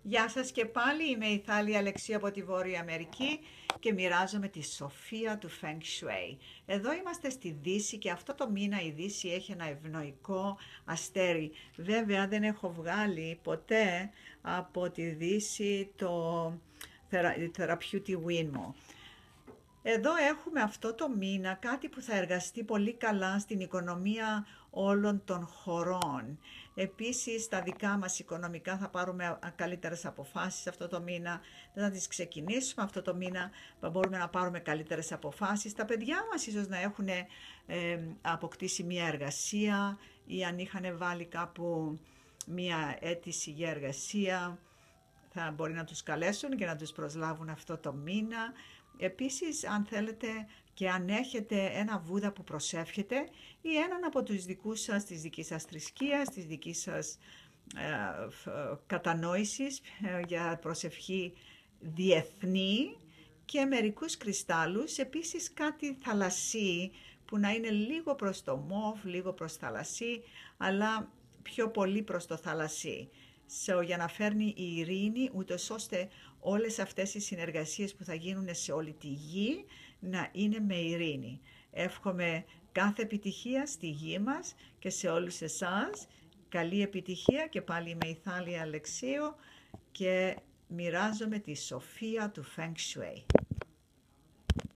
Γεια σας και πάλι, είμαι η Θάλη Αλεξίου από τη Βόρεια Αμερική και μοιράζομαι τη σοφία του Feng Shui. Εδώ είμαστε στη Δύση και αυτό το μήνα η Δύση έχει ένα ευνοϊκό αστέρι. Βέβαια δεν έχω βγάλει ποτέ από τη Δύση το Therapeutic Wind μου. Εδώ έχουμε αυτό το μήνα κάτι που θα εργαστεί πολύ καλά στην οικονομία όλων των χωρών. Επίσης, τα δικά μας οικονομικά θα πάρουμε καλύτερες αποφάσεις αυτό το μήνα. Δεν θα τις ξεκινήσουμε αυτό το μήνα, μπορούμε να πάρουμε καλύτερες αποφάσεις. Τα παιδιά μας ίσως να έχουν αποκτήσει μια εργασία ή αν είχαν βάλει κάπου μια αίτηση για εργασία, θα μπορεί να τους καλέσουν και να τους προσλάβουν αυτό το μήνα. Επίσης, αν θέλετε και αν έχετε ένα Βούδα που προσεύχετε ή έναν από τους δικούς σας, της δικής σας θρησκείας, της δικής σας κατανόησης για προσευχή διεθνή και μερικούς κρυστάλλους, επίσης κάτι θαλασσί που να είναι λίγο προς το μοβ, λίγο προς θαλασσί, αλλά πιο πολύ προς το θαλασσί. Για να φέρνει η ειρήνη, ούτως ώστε όλες αυτές οι συνεργασίες που θα γίνουν σε όλη τη γη να είναι με ειρήνη. Εύχομαι κάθε επιτυχία στη γη μας και σε όλους εσάς. Καλή επιτυχία και πάλι είμαι η Θάλη Αλεξίου και μοιράζομαι τη σοφία του Feng Shui.